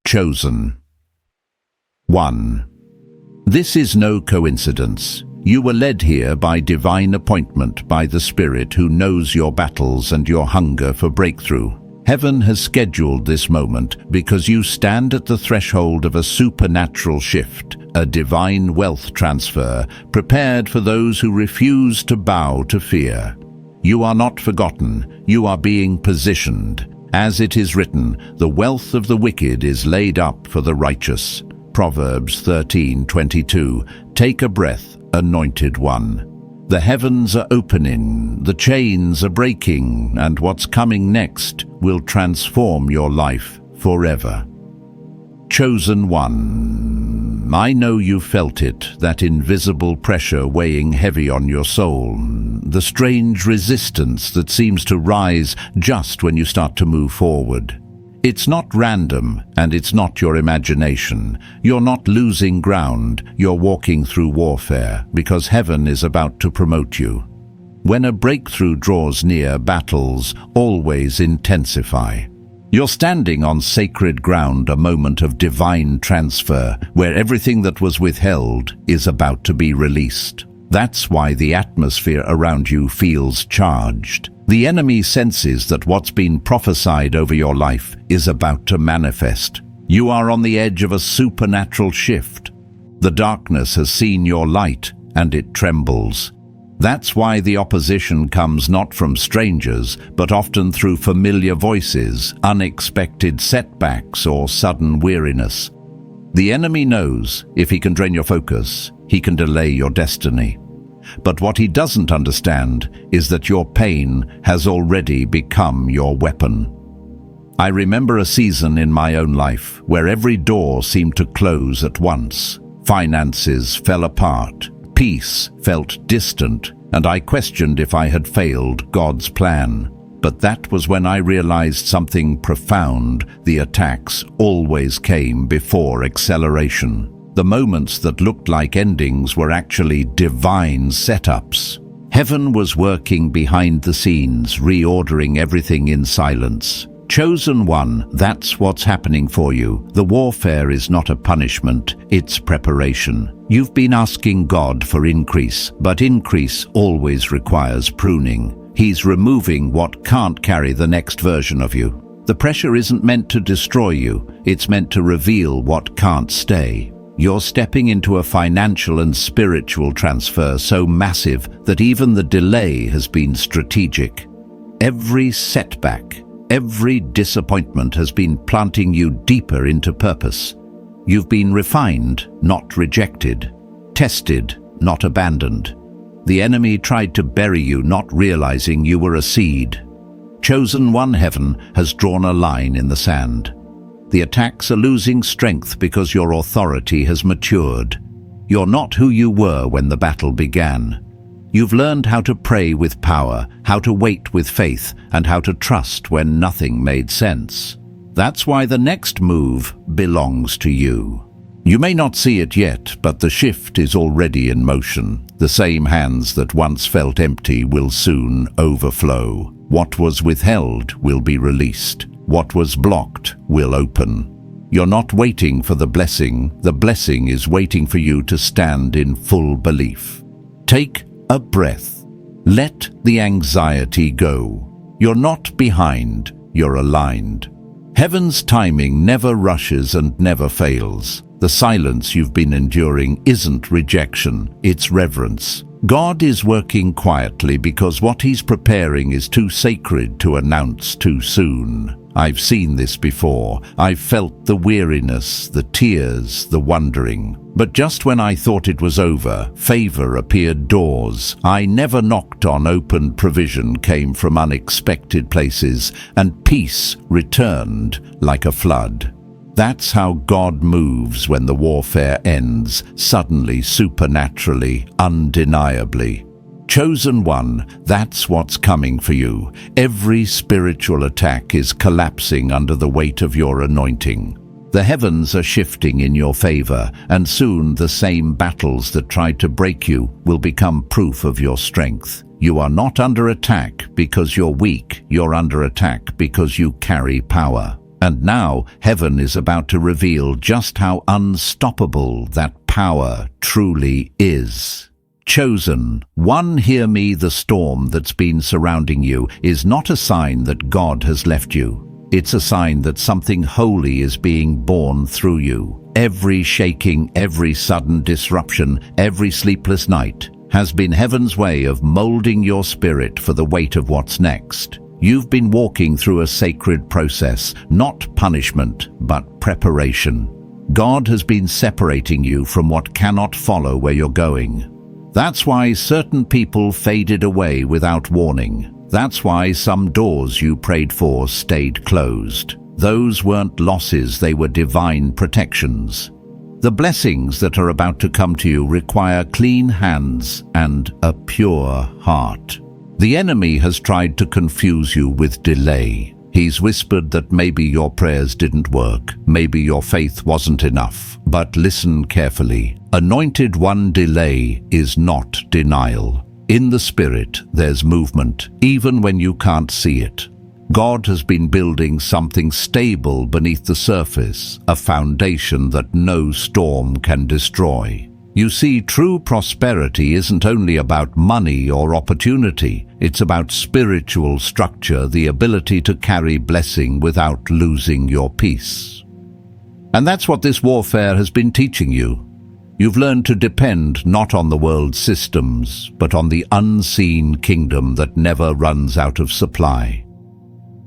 Chosen. 1. This is no coincidence. You were led here by divine appointment by the Spirit who knows your battles and your hunger for breakthrough. Heaven has scheduled this moment because you stand at the threshold of a supernatural shift, a divine wealth transfer, prepared for those who refuse to bow to fear. You are not forgotten, you are being positioned. As it is written, the wealth of the wicked is laid up for the righteous. Proverbs 13:22. Take a breath, anointed one. The heavens are opening, the chains are breaking, and what's coming next will transform your life forever. Chosen one. I know you felt it, that invisible pressure weighing heavy on your soul, the strange resistance that seems to rise just when you start to move forward. It's not random, and it's not your imagination. You're not losing ground, you're walking through warfare, because heaven is about to promote you. When a breakthrough draws near, battles always intensify. You're standing on sacred ground, a moment of divine transfer, where everything that was withheld is about to be released. That's why the atmosphere around you feels charged. The enemy senses that what's been prophesied over your life is about to manifest. You are on the edge of a supernatural shift. The darkness has seen your light, and it trembles. That's why the opposition comes not from strangers, but often through familiar voices, unexpected setbacks, or sudden weariness. The enemy knows if he can drain your focus, he can delay your destiny. But what he doesn't understand is that your pain has already become your weapon. I remember a season in my own life where every door seemed to close at once. Finances fell apart. Peace felt distant, and I questioned if I had failed God's plan. But that was when I realized something profound. The attacks always came before acceleration. The moments that looked like endings were actually divine setups. Heaven was working behind the scenes, reordering everything in silence. Chosen one, that's what's happening for you. The warfare is not a punishment, it's preparation. You've been asking God for increase, but increase always requires pruning. He's removing what can't carry the next version of you. The pressure isn't meant to destroy you, it's meant to reveal what can't stay. You're stepping into a financial and spiritual transfer so massive that even the delay has been strategic. Every setback, every disappointment has been planting you deeper into purpose. You've been refined, not rejected, tested, not abandoned. The enemy tried to bury you, not realizing you were a seed. Chosen one, heaven has drawn a line in the sand. The attacks are losing strength because your authority has matured. You're not who you were when the battle began. You've learned how to pray with power, how to wait with faith, and how to trust when nothing made sense. That's why the next move belongs to you. You may not see it yet, but the shift is already in motion. The same hands that once felt empty will soon overflow. What was withheld will be released. What was blocked will open. You're not waiting for the blessing is waiting for you to stand in full belief. Take a breath. Let the anxiety go. You're not behind, you're aligned. Heaven's timing never rushes and never fails. The silence you've been enduring isn't rejection, it's reverence. God is working quietly because what He's preparing is too sacred to announce too soon. I've seen this before. I've felt the weariness, the tears, the wondering. But just when I thought it was over, favor appeared doors. I never knocked on open, provision came from unexpected places, and peace returned like a flood. That's how God moves when the warfare ends, suddenly, supernaturally, undeniably. Chosen one, that's what's coming for you. Every spiritual attack is collapsing under the weight of your anointing. The heavens are shifting in your favor, and soon the same battles that tried to break you will become proof of your strength. You are not under attack because you're weak, you're under attack because you carry power. And now heaven is about to reveal just how unstoppable that power truly is. Chosen one, hear me. The storm that's been surrounding you is not a sign that God has left you. It's a sign that something holy is being born through you. Every shaking, every sudden disruption, every sleepless night has been heaven's way of molding your spirit for the weight of what's next. You've been walking through a sacred process, not punishment, but preparation. God has been separating you from what cannot follow where you're going. That's why certain people faded away without warning. That's why some doors you prayed for stayed closed. Those weren't losses, they were divine protections. The blessings that are about to come to you require clean hands and a pure heart. The enemy has tried to confuse you with delay. He's whispered that maybe your prayers didn't work, maybe your faith wasn't enough. But listen carefully. Anointed one, delay is not denial. In the Spirit, there's movement, even when you can't see it. God has been building something stable beneath the surface, a foundation that no storm can destroy. You see, true prosperity isn't only about money or opportunity. It's about spiritual structure, the ability to carry blessing without losing your peace. And that's what this warfare has been teaching you. You've learned to depend not on the world's systems, but on the unseen kingdom that never runs out of supply.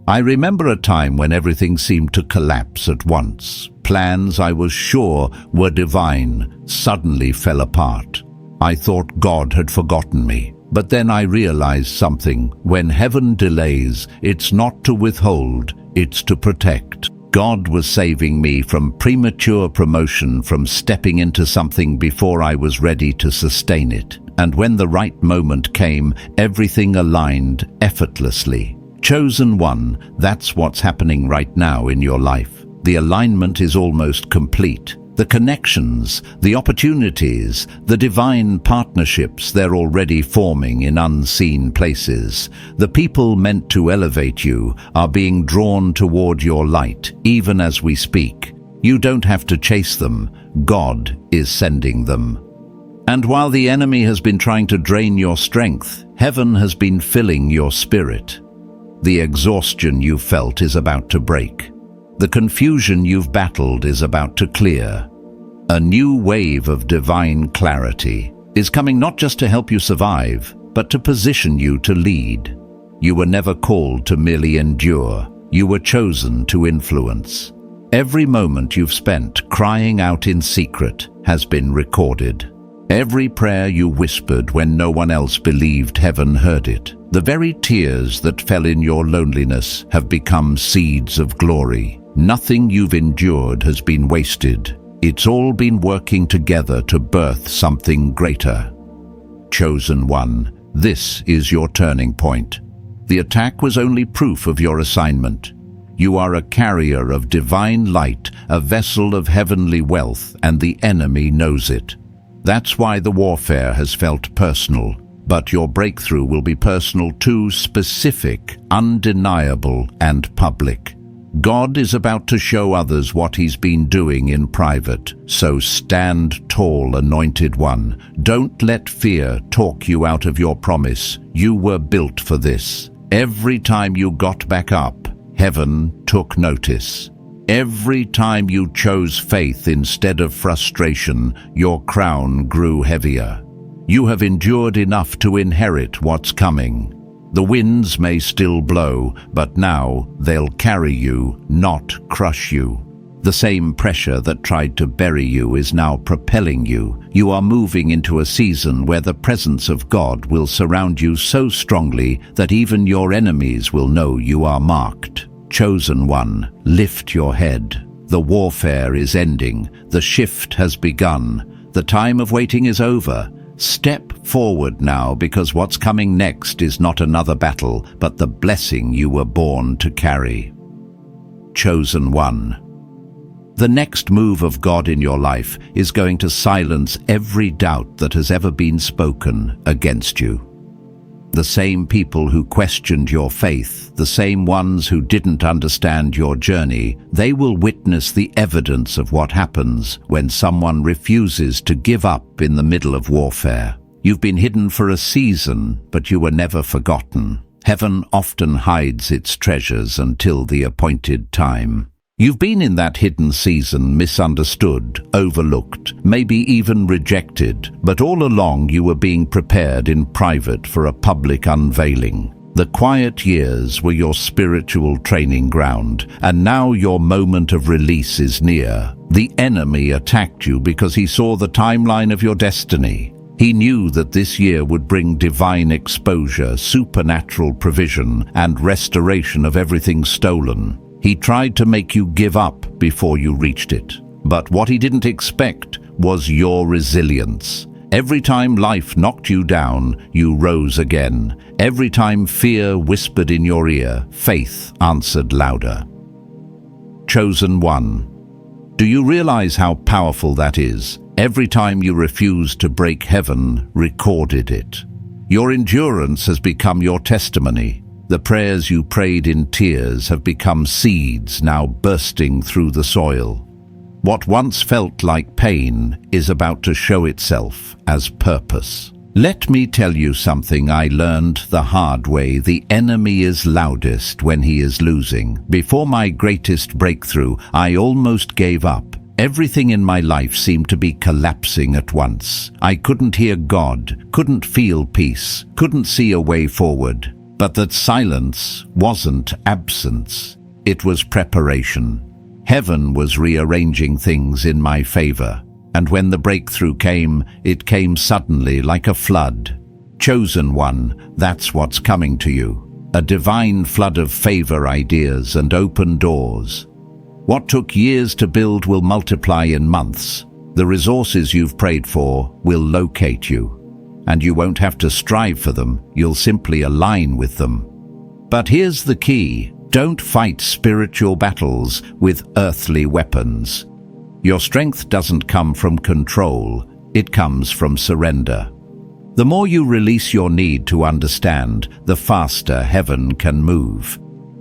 I remember a time when everything seemed to collapse at once. Plans I was sure were divine suddenly fell apart. I thought God had forgotten me. But then I realized something. When heaven delays, it's not to withhold, it's to protect. God was saving me from premature promotion, from stepping into something before I was ready to sustain it. And when the right moment came, everything aligned effortlessly. Chosen one, that's what's happening right now in your life. The alignment is almost complete. The connections, the opportunities, the divine partnerships, they're already forming in unseen places. The people meant to elevate you are being drawn toward your light, even as we speak. You don't have to chase them. God is sending them. And while the enemy has been trying to drain your strength, heaven has been filling your spirit. The exhaustion you felt is about to break. The confusion you've battled is about to clear. A new wave of divine clarity is coming, not just to help you survive, but to position you to lead. You were never called to merely endure. You were chosen to influence. Every moment you've spent crying out in secret has been recorded. Every prayer you whispered when no one else believed heaven heard it. The very tears that fell in your loneliness have become seeds of glory. Nothing you've endured has been wasted. It's all been working together to birth something greater. Chosen one, this is your turning point. The attack was only proof of your assignment. You are a carrier of divine light, a vessel of heavenly wealth, and the enemy knows it. That's why the warfare has felt personal. But your breakthrough will be personal too, specific, undeniable, and public. God is about to show others what He's been doing in private. So stand tall, anointed one. Don't let fear talk you out of your promise. You were built for this. Every time you got back up, heaven took notice. Every time you chose faith instead of frustration, your crown grew heavier. You have endured enough to inherit what's coming. The winds may still blow, but now they'll carry you, not crush you. The same pressure that tried to bury you is now propelling you. You are moving into a season where the presence of God will surround you so strongly that even your enemies will know you are marked. Chosen one, lift your head. The warfare is ending. The shift has begun. The time of waiting is over. Step forward now, because what's coming next is not another battle, but the blessing you were born to carry. Chosen one. The next move of God in your life is going to silence every doubt that has ever been spoken against you. The same people who questioned your faith, the same ones who didn't understand your journey, they will witness the evidence of what happens when someone refuses to give up in the middle of warfare. You've been hidden for a season, but you were never forgotten. Heaven often hides its treasures until the appointed time. You've been in that hidden season, misunderstood, overlooked, maybe even rejected, but all along you were being prepared in private for a public unveiling. The quiet years were your spiritual training ground, and now your moment of release is near. The enemy attacked you because he saw the timeline of your destiny. He knew that this year would bring divine exposure, supernatural provision, and restoration of everything stolen. He tried to make you give up before you reached it. But what he didn't expect was your resilience. Every time life knocked you down, you rose again. Every time fear whispered in your ear, faith answered louder. Chosen one. Do you realize how powerful that is? Every time you refused to break, heaven recorded it. Your endurance has become your testimony. The prayers you prayed in tears have become seeds now bursting through the soil. What once felt like pain is about to show itself as purpose. Let me tell you something I learned the hard way. The enemy is loudest when he is losing. Before my greatest breakthrough, I almost gave up. Everything in my life seemed to be collapsing at once. I couldn't hear God, couldn't feel peace, couldn't see a way forward. But that silence wasn't absence, it was preparation. Heaven was rearranging things in my favor, and when the breakthrough came, it came suddenly like a flood. Chosen one, that's what's coming to you. A divine flood of favor, ideas, and open doors. What took years to build will multiply in months. The resources you've prayed for will locate you. And you won't have to strive for them, you'll simply align with them. But here's the key: don't fight spiritual battles with earthly weapons. Your strength doesn't come from control, it comes from surrender. The more you release your need to understand, the faster heaven can move.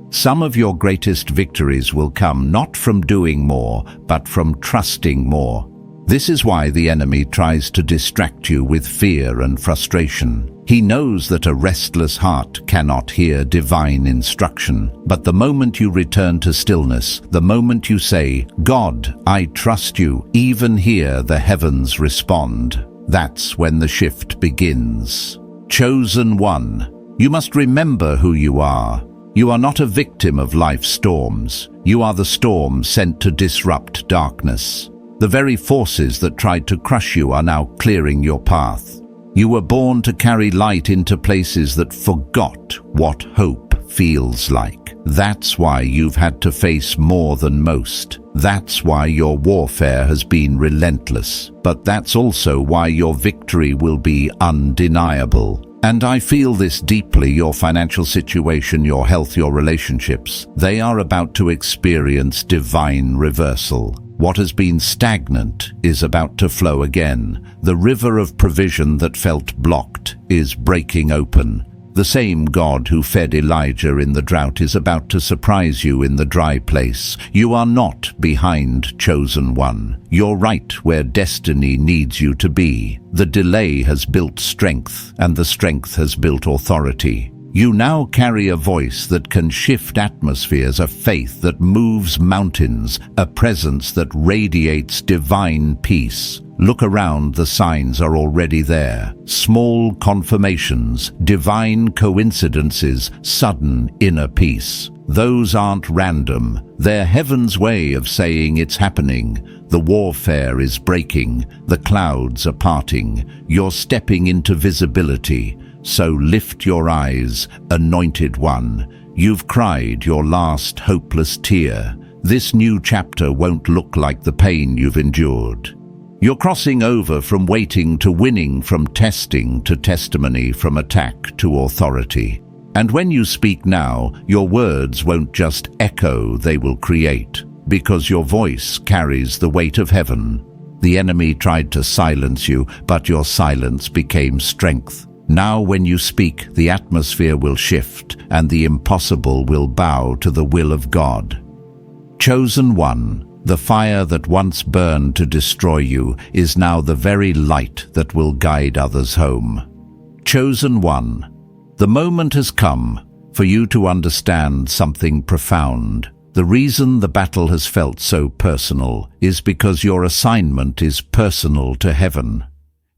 Some of your greatest victories will come not from doing more, but from trusting more. This is why the enemy tries to distract you with fear and frustration. He knows that a restless heart cannot hear divine instruction. But the moment you return to stillness, the moment you say, God, I trust you, even here the heavens respond. That's when the shift begins. Chosen one. You must remember who you are. You are not a victim of life's storms. You are the storm sent to disrupt darkness. The very forces that tried to crush you are now clearing your path. You were born to carry light into places that forgot what hope feels like. That's why you've had to face more than most. That's why your warfare has been relentless. But that's also why your victory will be undeniable. And I feel this deeply. Your financial situation, your health, your relationships, they are about to experience divine reversal. What has been stagnant is about to flow again. The river of provision that felt blocked is breaking open. The same God who fed Elijah in the drought is about to surprise you in the dry place. You are not behind, chosen one. You're right where destiny needs you to be. The delay has built strength, and the strength has built authority. You now carry a voice that can shift atmospheres, a faith that moves mountains, a presence that radiates divine peace. Look around, the signs are already there. Small confirmations, divine coincidences, sudden inner peace. Those aren't random. They're heaven's way of saying it's happening. The warfare is breaking. The clouds are parting. You're stepping into visibility. So lift your eyes, anointed one. You've cried your last hopeless tear. This new chapter won't look like the pain you've endured. You're crossing over from waiting to winning, from testing to testimony, from attack to authority. And when you speak now, your words won't just echo, they will create, because your voice carries the weight of heaven. The enemy tried to silence you, but your silence became strength. Now when you speak, the atmosphere will shift, and the impossible will bow to the will of God. Chosen one, the fire that once burned to destroy you is now the very light that will guide others home. Chosen one, the moment has come for you to understand something profound. The reason the battle has felt so personal is because your assignment is personal to heaven.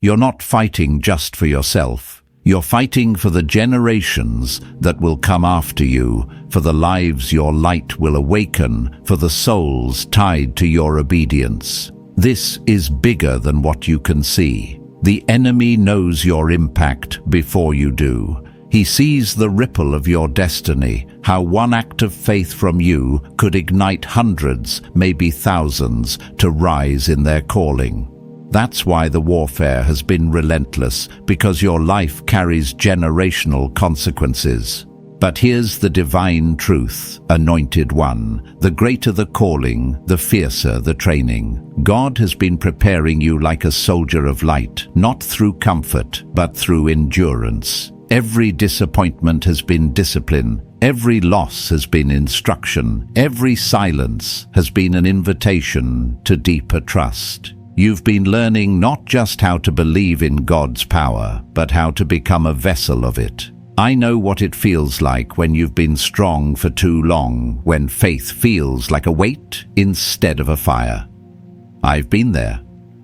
You're not fighting just for yourself. You're fighting for the generations that will come after you, for the lives your light will awaken, for the souls tied to your obedience. This is bigger than what you can see. The enemy knows your impact before you do. He sees the ripple of your destiny, how one act of faith from you could ignite hundreds, maybe thousands, to rise in their calling. That's why the warfare has been relentless, because your life carries generational consequences. But here's the divine truth, anointed one. The greater the calling, the fiercer the training. God has been preparing you like a soldier of light, not through comfort, but through endurance. Every disappointment has been discipline. Every loss has been instruction. Every silence has been an invitation to deeper trust. You've been learning not just how to believe in God's power, but how to become a vessel of it. I know what it feels like when you've been strong for too long, when faith feels like a weight instead of a fire. I've been there.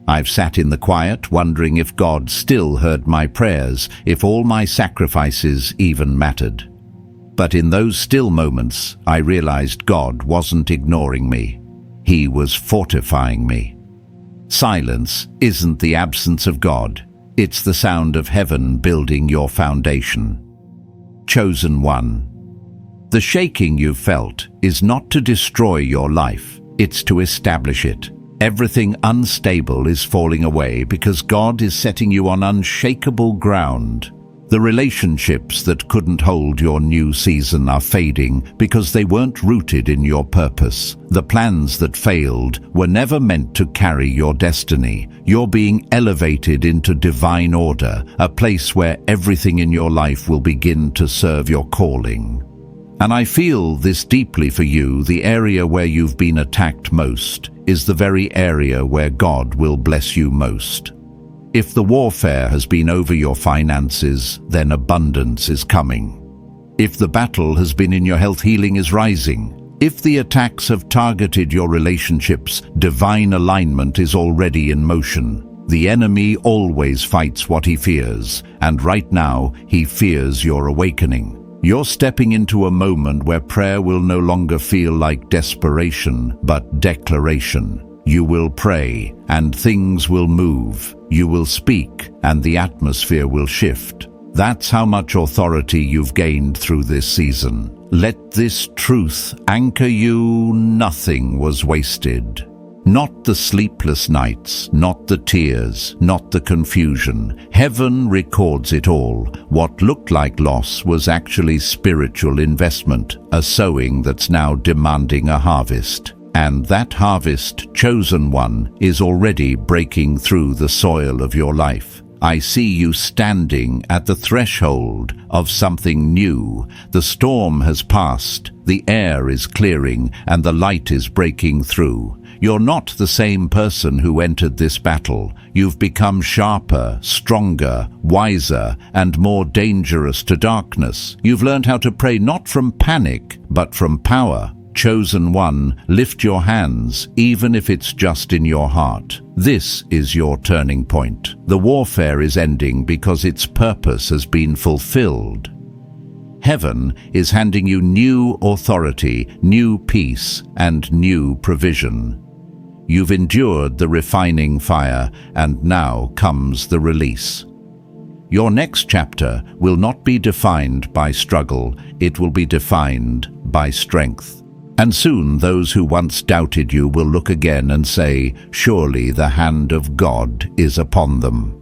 I've sat in the quiet, wondering if God still heard my prayers, if all my sacrifices even mattered. But in those still moments, I realized God wasn't ignoring me. He was fortifying me. Silence isn't the absence of God. It's the sound of heaven building your foundation. Chosen one. The shaking you've felt is not to destroy your life. It's to establish it. Everything unstable is falling away because God is setting you on unshakable ground. The relationships that couldn't hold your new season are fading because they weren't rooted in your purpose. The plans that failed were never meant to carry your destiny. You're being elevated into divine order, a place where everything in your life will begin to serve your calling. And I feel this deeply for you. The area where you've been attacked most is the very area where God will bless you most. If the warfare has been over your finances, then abundance is coming. If the battle has been in your health, healing is rising. If the attacks have targeted your relationships, divine alignment is already in motion. The enemy always fights what he fears, and right now he fears your awakening. You're stepping into a moment where prayer will no longer feel like desperation, but declaration. You will pray, and things will move. You will speak, and the atmosphere will shift. That's how much authority you've gained through this season. Let this truth anchor you. Nothing was wasted. Not the sleepless nights, not the tears, not the confusion. Heaven records it all. What looked like loss was actually spiritual investment, a sowing that's now demanding a harvest. And that harvest, chosen one, is already breaking through the soil of your life. I see you standing at the threshold of something new. The storm has passed, the air is clearing, and the light is breaking through. You're not the same person who entered this battle. You've become sharper, stronger, wiser, and more dangerous to darkness. You've learned how to pray not from panic, but from power. Chosen one, lift your hands, even if it's just in your heart. This is your turning point. The warfare is ending because its purpose has been fulfilled. Heaven is handing you new authority, new peace, and new provision. You've endured the refining fire, and now comes the release. Your next chapter will not be defined by struggle, it will be defined by strength. And soon those who once doubted you will look again and say, surely the hand of God is upon them.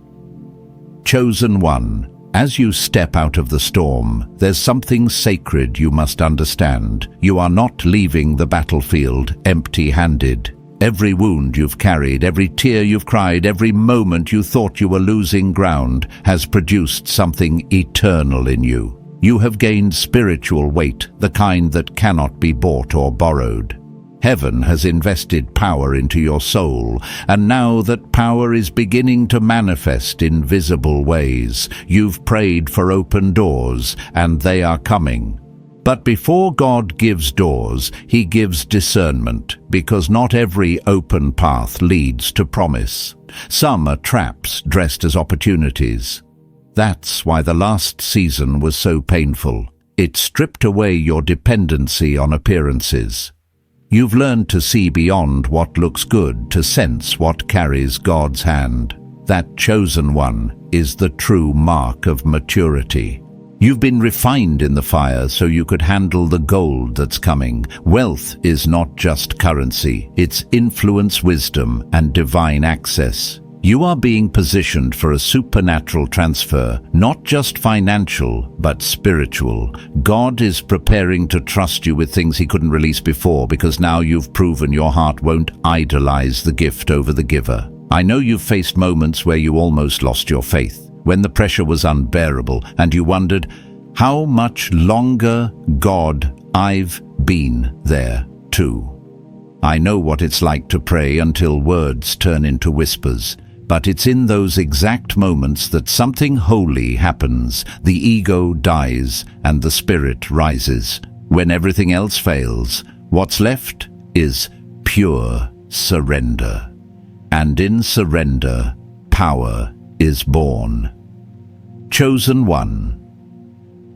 Chosen one, as you step out of the storm, there's something sacred you must understand. You are not leaving the battlefield empty-handed. Every wound you've carried, every tear you've cried, every moment you thought you were losing ground has produced something eternal in you. You have gained spiritual weight, the kind that cannot be bought or borrowed. Heaven has invested power into your soul, and now that power is beginning to manifest in visible ways, you've prayed for open doors, and they are coming. But before God gives doors, He gives discernment, because not every open path leads to promise. Some are traps dressed as opportunities. That's why the last season was so painful. It stripped away your dependency on appearances. You've learned to see beyond what looks good, to sense what carries God's hand. That chosen one is the true mark of maturity. You've been refined in the fire so you could handle the gold that's coming. Wealth is not just currency, it's influence, wisdom, and divine access. You are being positioned for a supernatural transfer, not just financial, but spiritual. God is preparing to trust you with things He couldn't release before, because now you've proven your heart won't idolize the gift over the giver. I know you've faced moments where you almost lost your faith, when the pressure was unbearable and you wondered, how much longer? God, I've been there too. I know what it's like to pray until words turn into whispers. But it's in those exact moments that something holy happens. The ego dies and the spirit rises. When everything else fails, what's left is pure surrender. And in surrender, power is born. Chosen one.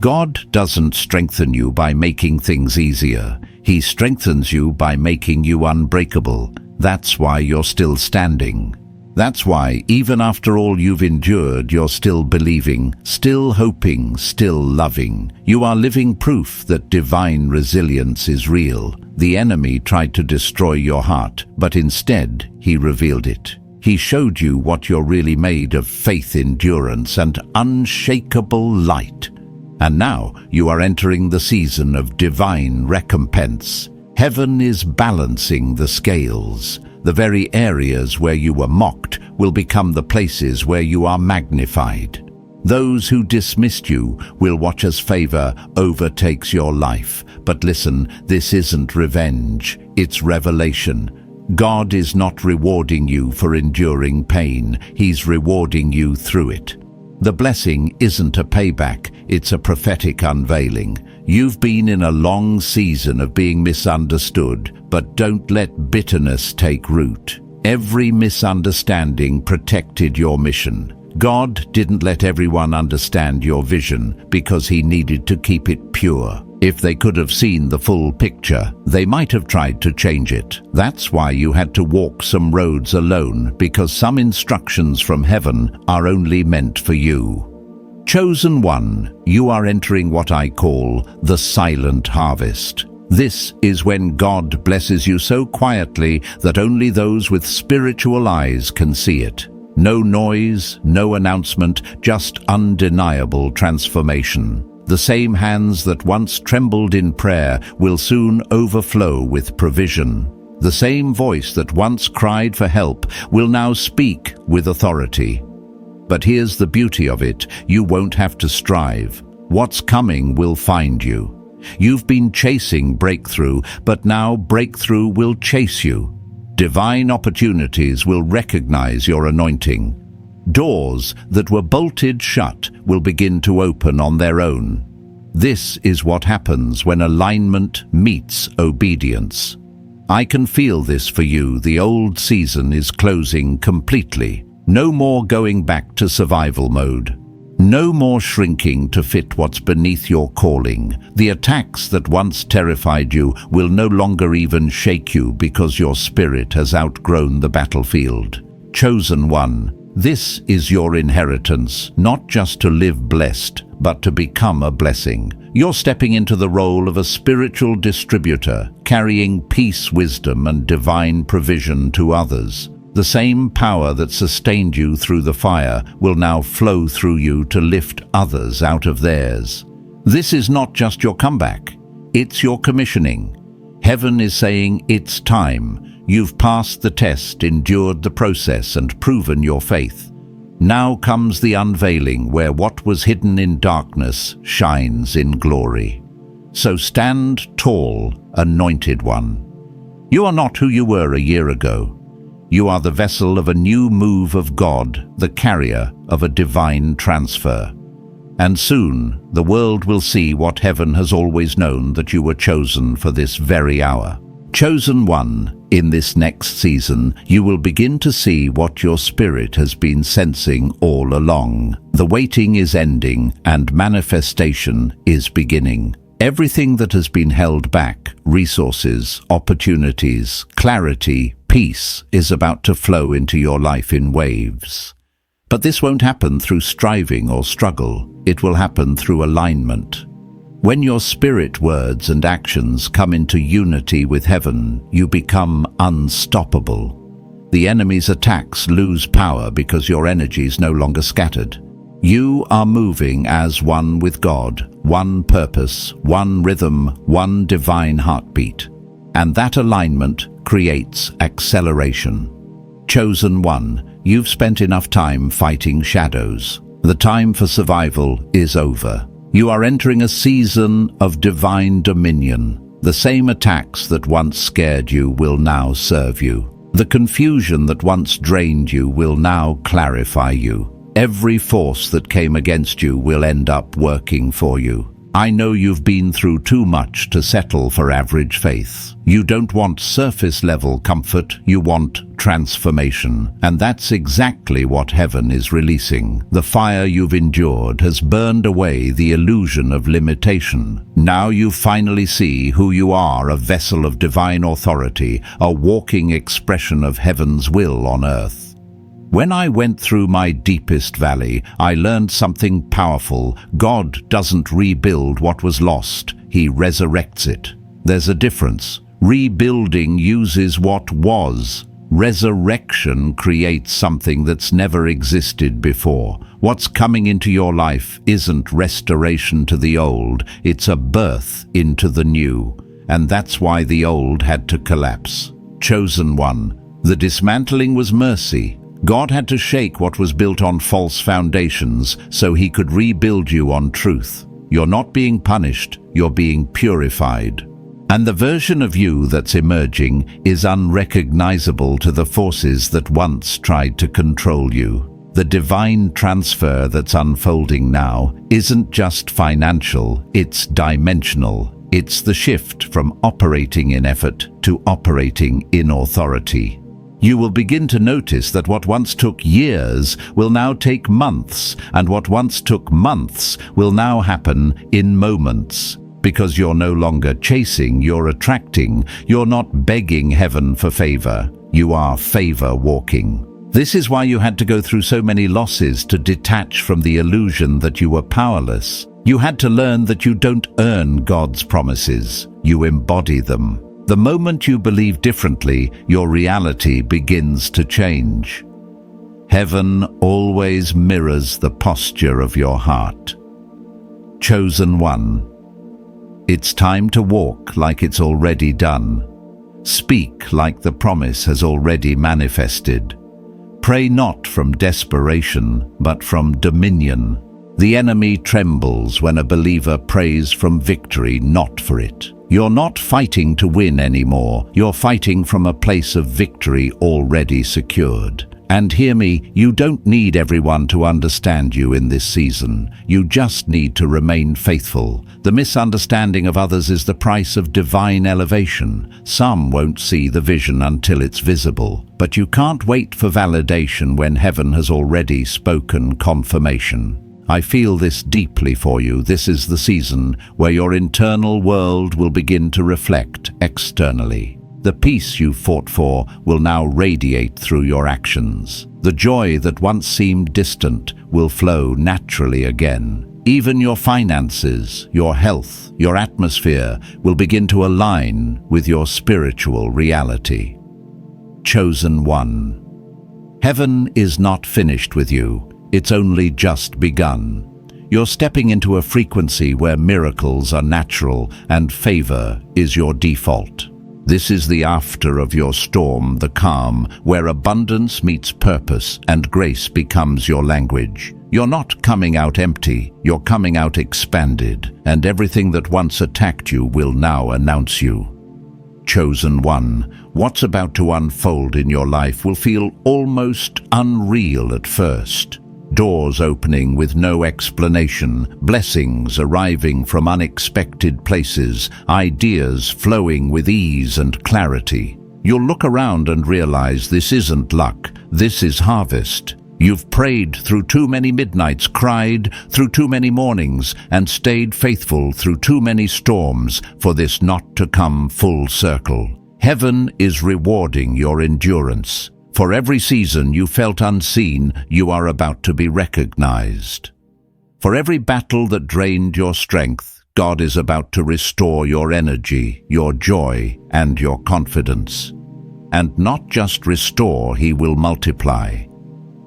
God doesn't strengthen you by making things easier. He strengthens you by making you unbreakable. That's why you're still standing. That's why, even after all you've endured, you're still believing, still hoping, still loving. You are living proof that divine resilience is real. The enemy tried to destroy your heart, but instead, he revealed it. He showed you what you're really made of: faith, endurance, and unshakable light. And now you are entering the season of divine recompense. Heaven is balancing the scales. The very areas where you were mocked will become the places where you are magnified. Those who dismissed you will watch as favor overtakes your life. But listen, this isn't revenge, it's revelation. God is not rewarding you for enduring pain, He's rewarding you through it. The blessing isn't a payback, it's a prophetic unveiling. You've been in a long season of being misunderstood, but don't let bitterness take root. Every misunderstanding protected your mission. God didn't let everyone understand your vision because He needed to keep it pure. If they could have seen the full picture, they might have tried to change it. That's why you had to walk some roads alone, because some instructions from heaven are only meant for you. Chosen one, you are entering what I call the silent harvest. This is when God blesses you so quietly that only those with spiritual eyes can see it. No noise, no announcement, just undeniable transformation. The same hands that once trembled in prayer will soon overflow with provision. The same voice that once cried for help will now speak with authority. But here's the beauty of it: you won't have to strive. What's coming will find you. You've been chasing breakthrough, but now breakthrough will chase you. Divine opportunities will recognize your anointing. Doors that were bolted shut will begin to open on their own. This is what happens when alignment meets obedience. I can feel this for you. The old season is closing completely. No more going back to survival mode. No more shrinking to fit what's beneath your calling. The attacks that once terrified you will no longer even shake you because your spirit has outgrown the battlefield. Chosen one, this is your inheritance, not just to live blessed, but to become a blessing. You're stepping into the role of a spiritual distributor, carrying peace, wisdom, and divine provision to others. The same power that sustained you through the fire will now flow through you to lift others out of theirs. This is not just your comeback, it's your commissioning. Heaven is saying it's time. You've passed the test, endured the process, and proven your faith. Now comes the unveiling, where what was hidden in darkness shines in glory. So stand tall, anointed one. You are not who you were a year ago. You are the vessel of a new move of God, the carrier of a divine transfer. And soon the world will see what heaven has always known, that you were chosen for this very hour. Chosen one, in this next season, you will begin to see what your spirit has been sensing all along. The waiting is ending and manifestation is beginning. Everything that has been held back, resources, opportunities, clarity, peace, is about to flow into your life in waves. But this won't happen through striving or struggle. It will happen through alignment. When your spirit, words, and actions come into unity with heaven, you become unstoppable. The enemy's attacks lose power because your energy is no longer scattered. You are moving as one with God, one purpose, one rhythm, one divine heartbeat. And that alignment creates acceleration. Chosen one, you've spent enough time fighting shadows. The time for survival is over. You are entering a season of divine dominion. The same attacks that once scared you will now serve you. The confusion that once drained you will now clarify you. Every force that came against you will end up working for you. I know you've been through too much to settle for average faith. You don't want surface-level comfort, you want transformation. And that's exactly what heaven is releasing. The fire you've endured has burned away the illusion of limitation. Now you finally see who you are, a vessel of divine authority, a walking expression of heaven's will on earth. When I went through my deepest valley, I learned something powerful. God doesn't rebuild what was lost, He resurrects it. There's a difference. Rebuilding uses what was. Resurrection creates something that's never existed before. What's coming into your life isn't restoration to the old, it's a birth into the new. And that's why the old had to collapse. Chosen one, the dismantling was mercy. God had to shake what was built on false foundations so He could rebuild you on truth. You're not being punished, you're being purified. And the version of you that's emerging is unrecognizable to the forces that once tried to control you. The divine transfer that's unfolding now isn't just financial, it's dimensional. It's the shift from operating in effort to operating in authority. You will begin to notice that what once took years will now take months, and what once took months will now happen in moments. Because you're no longer chasing, you're attracting. You're not begging heaven for favor. You are favor walking. This is why you had to go through so many losses to detach from the illusion that you were powerless. You had to learn that you don't earn God's promises. You embody them. The moment you believe differently, your reality begins to change. Heaven always mirrors the posture of your heart. Chosen one, it's time to walk like it's already done. Speak like the promise has already manifested. Pray not from desperation, but from dominion. The enemy trembles when a believer prays from victory, not for it. You're not fighting to win anymore. You're fighting from a place of victory already secured. And hear me, you don't need everyone to understand you in this season. You just need to remain faithful. The misunderstanding of others is the price of divine elevation. Some won't see the vision until it's visible. But you can't wait for validation when heaven has already spoken confirmation. I feel this deeply for you. This is the season where your internal world will begin to reflect externally. The peace you fought for will now radiate through your actions. The joy that once seemed distant will flow naturally again. Even your finances, your health, your atmosphere will begin to align with your spiritual reality. Chosen one. Heaven is not finished with you. It's only just begun. You're stepping into a frequency where miracles are natural and favor is your default. This is the after of your storm, the calm, where abundance meets purpose and grace becomes your language. You're not coming out empty, you're coming out expanded, and everything that once attacked you will now announce you. Chosen one, what's about to unfold in your life will feel almost unreal at first. Doors opening with no explanation, blessings arriving from unexpected places, ideas flowing with ease and clarity. You'll look around and realize this isn't luck, this is harvest. You've prayed through too many midnights, cried through too many mornings, and stayed faithful through too many storms for this not to come full circle. Heaven is rewarding your endurance. For every season you felt unseen, you are about to be recognized. For every battle that drained your strength, God is about to restore your energy, your joy, and your confidence. And not just restore, He will multiply.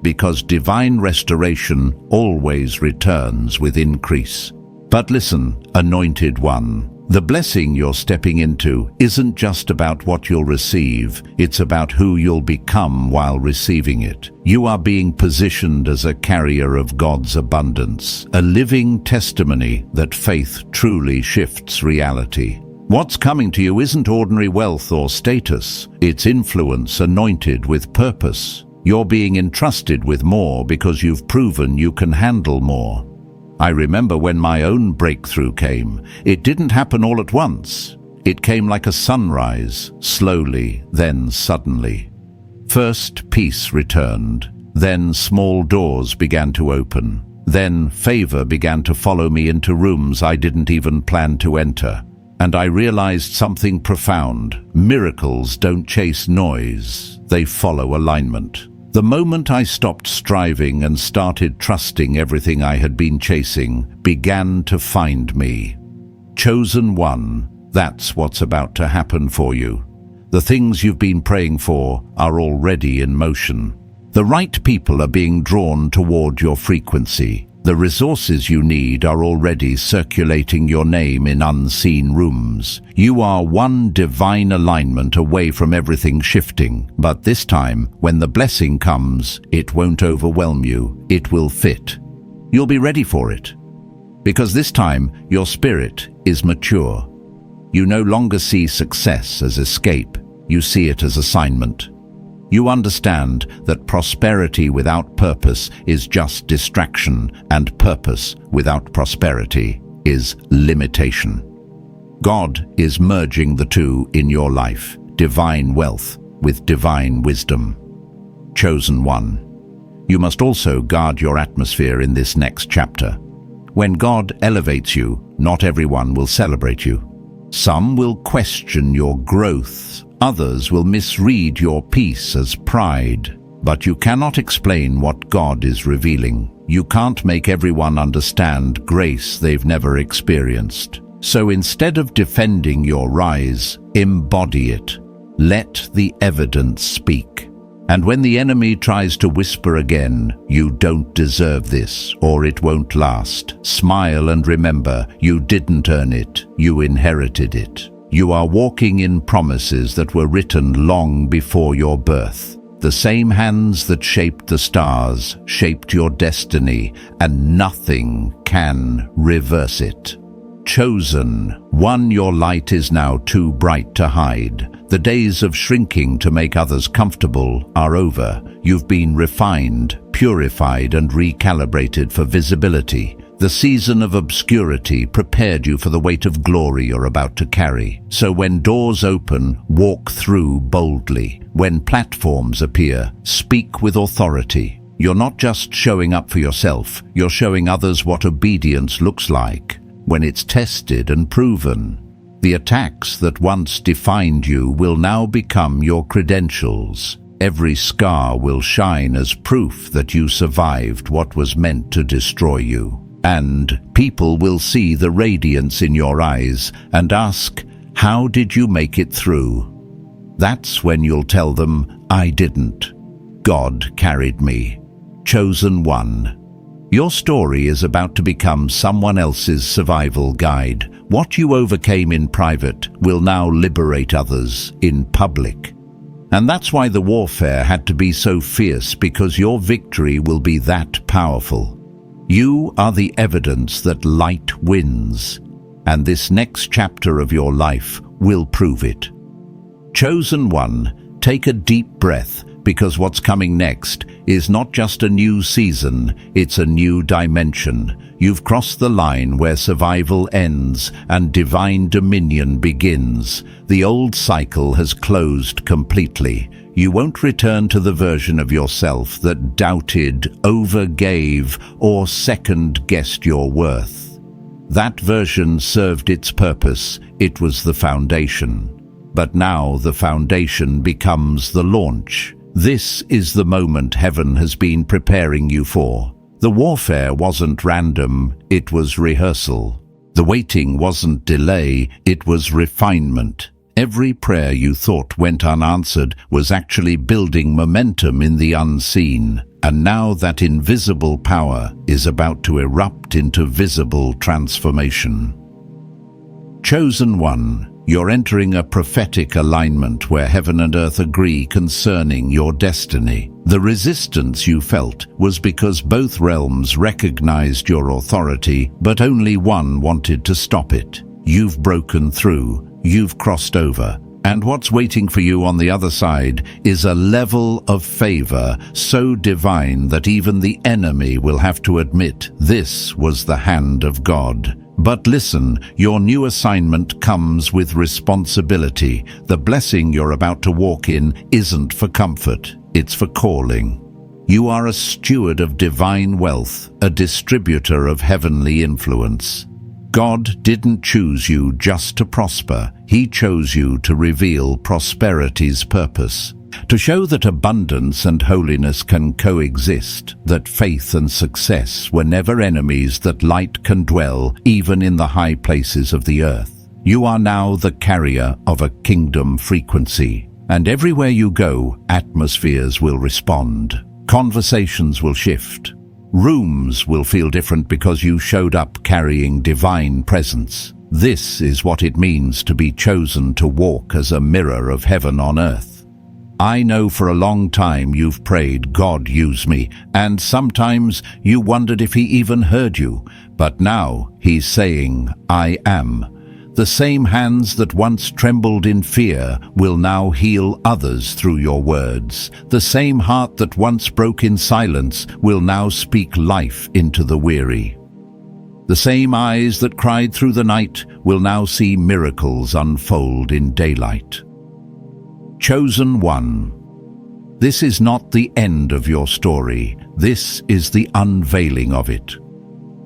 Because divine restoration always returns with increase. But listen, anointed one, the blessing you're stepping into isn't just about what you'll receive, it's about who you'll become while receiving it. You are being positioned as a carrier of God's abundance, a living testimony that faith truly shifts reality. What's coming to you isn't ordinary wealth or status, it's influence anointed with purpose. You're being entrusted with more because you've proven you can handle more. I remember when my own breakthrough came. It didn't happen all at once. It came like a sunrise, slowly, then suddenly. First, peace returned. Then small doors began to open. Then favor began to follow me into rooms I didn't even plan to enter. And I realized something profound. Miracles don't chase noise, they follow alignment. The moment I stopped striving and started trusting, everything I had been chasing began to find me. Chosen one, that's what's about to happen for you. The things you've been praying for are already in motion. The right people are being drawn toward your frequency. The resources you need are already circulating your name in unseen rooms. You are one divine alignment away from everything shifting. But this time, when the blessing comes, it won't overwhelm you. It will fit. You'll be ready for it. Because this time, your spirit is mature. You no longer see success as escape. You see it as assignment. You understand that prosperity without purpose is just distraction, and purpose without prosperity is limitation. God is merging the two in your life, divine wealth with divine wisdom. Chosen one, you must also guard your atmosphere in this next chapter. When God elevates you, not everyone will celebrate you. Some will question your growth. Others will misread your peace as pride. But you cannot explain what God is revealing. You can't make everyone understand grace they've never experienced. So instead of defending your rise, embody it. Let the evidence speak. And when the enemy tries to whisper again, "You don't deserve this," or "It won't last," smile and remember, you didn't earn it, you inherited it. You are walking in promises that were written long before your birth. The same hands that shaped the stars shaped your destiny, and nothing can reverse it. Chosen one, your light is now too bright to hide. The days of shrinking to make others comfortable are over. You've been refined, purified, and recalibrated for visibility. The season of obscurity prepared you for the weight of glory you're about to carry. So when doors open, walk through boldly. When platforms appear, speak with authority. You're not just showing up for yourself, you're showing others what obedience looks like when it's tested and proven. The attacks that once defined you will now become your credentials. Every scar will shine as proof that you survived what was meant to destroy you. And people will see the radiance in your eyes and ask, "How did you make it through?" That's when you'll tell them, "I didn't. God carried me." Chosen one, Your story is about to become someone else's survival guide. What you overcame in private will now liberate others in public. And that's why the warfare had to be so fierce, because your victory will be that powerful. You are the evidence that light wins, and this next chapter of your life will prove it. Chosen one, take a deep breath, because what's coming next is not just a new season, it's a new dimension. You've crossed the line where survival ends and divine dominion begins. The old cycle has closed completely. You won't return to the version of yourself that doubted, overgave, or second-guessed your worth. That version served its purpose. It was the foundation. But now the foundation becomes the launch. This is the moment heaven has been preparing you for. The warfare wasn't random, it was rehearsal. The waiting wasn't delay, it was refinement. Every prayer you thought went unanswered was actually building momentum in the unseen. And now that invisible power is about to erupt into visible transformation. Chosen one, you're entering a prophetic alignment where heaven and earth agree concerning your destiny. The resistance you felt was because both realms recognized your authority, but only one wanted to stop it. You've broken through, you've crossed over, and what's waiting for you on the other side is a level of favor so divine that even the enemy will have to admit this was the hand of God. But listen, your new assignment comes with responsibility. The blessing you're about to walk in isn't for comfort, it's for calling. You are a steward of divine wealth, a distributor of heavenly influence. God didn't choose you just to prosper. He chose you to reveal prosperity's purpose. To show that abundance and holiness can coexist, that faith and success were never enemies, that light can dwell even in the high places of the earth. You are now the carrier of a kingdom frequency, and everywhere you go, atmospheres will respond. Conversations will shift. Rooms will feel different because you showed up carrying divine presence. This is what it means to be chosen to walk as a mirror of heaven on earth. I know for a long time you've prayed, God use me, and sometimes you wondered if he even heard you. But now he's saying, I am. The same hands that once trembled in fear will now heal others through your words. The same heart that once broke in silence will now speak life into the weary. The same eyes that cried through the night will now see miracles unfold in daylight. Chosen one, this is not the end of your story. This is the unveiling of it.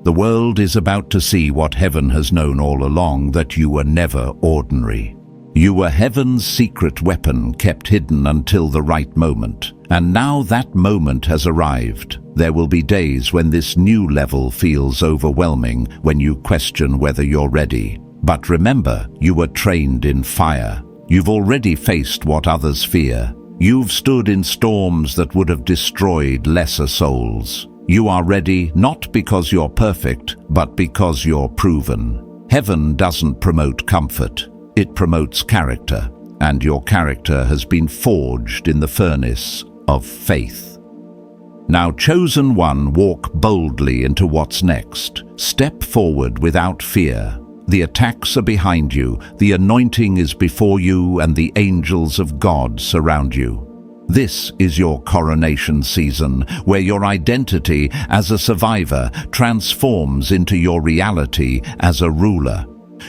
The world is about to see what heaven has known all along, that you were never ordinary. You were heaven's secret weapon, kept hidden until the right moment. And now that moment has arrived. There will be days when this new level feels overwhelming, when you question whether you're ready. But remember, you were trained in fire. You've already faced what others fear. You've stood in storms that would have destroyed lesser souls. You are ready not because you're perfect, but because you're proven. Heaven doesn't promote comfort, it promotes character, and your character has been forged in the furnace of faith. Now, chosen one, walk boldly into what's next. Step forward without fear. The attacks are behind you, the anointing is before you, and the angels of God surround you. This is your coronation season, where your identity as a survivor transforms into your reality as a ruler.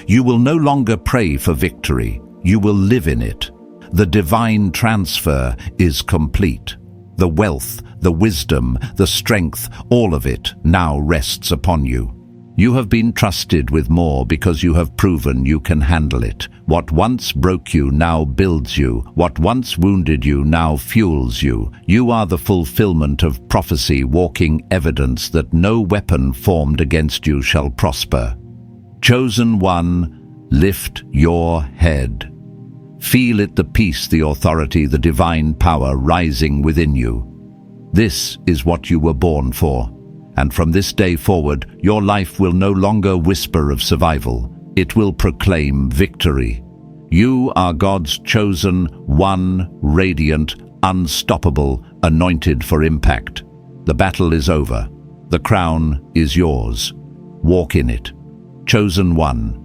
You will no longer pray for victory, you will live in it. The divine transfer is complete. The wealth, the wisdom, the strength, all of it now rests upon you. You have been trusted with more because you have proven you can handle it. What once broke you now builds you. What once wounded you now fuels you. You are the fulfillment of prophecy, walking evidence that no weapon formed against you shall prosper. Chosen one, lift your head. Feel it, the peace, the authority, the divine power rising within you. This is what you were born for. And from this day forward, your life will no longer whisper of survival. It will proclaim victory. You are God's chosen one, radiant, unstoppable, anointed for impact. The battle is over. The crown is yours. Walk in it. Chosen one.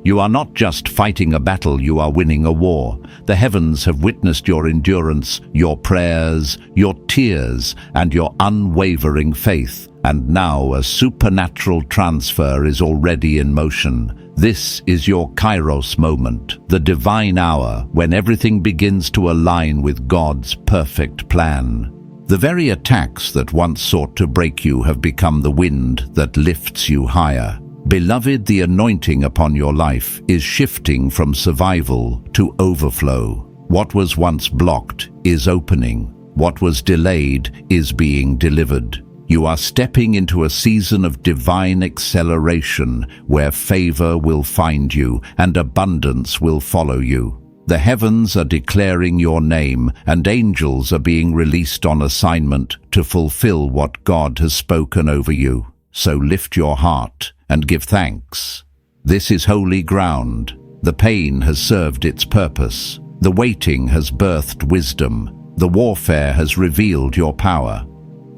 You are not just fighting a battle, you are winning a war. The heavens have witnessed your endurance, your prayers, your tears, and your unwavering faith. And now a supernatural transfer is already in motion. This is your Kairos moment, the divine hour when everything begins to align with God's perfect plan. The very attacks that once sought to break you have become the wind that lifts you higher. Beloved, the anointing upon your life is shifting from survival to overflow. What was once blocked is opening. What was delayed is being delivered. You are stepping into a season of divine acceleration where favor will find you and abundance will follow you. The heavens are declaring your name, and angels are being released on assignment to fulfill what God has spoken over you. So lift your heart and give thanks. This is holy ground. The pain has served its purpose. The waiting has birthed wisdom. The warfare has revealed your power.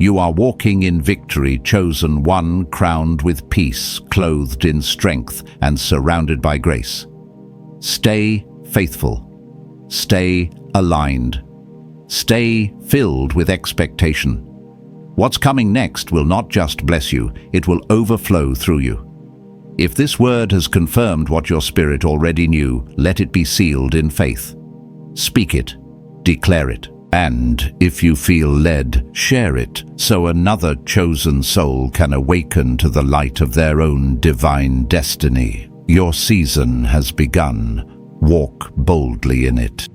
You are walking in victory, chosen one, crowned with peace, clothed in strength, and surrounded by grace. Stay faithful. Stay aligned. Stay filled with expectation. What's coming next will not just bless you, it will overflow through you. If this word has confirmed what your spirit already knew, let it be sealed in faith. Speak it, declare it, and if you feel led, share it, so another chosen soul can awaken to the light of their own divine destiny. Your season has begun. Walk boldly in it.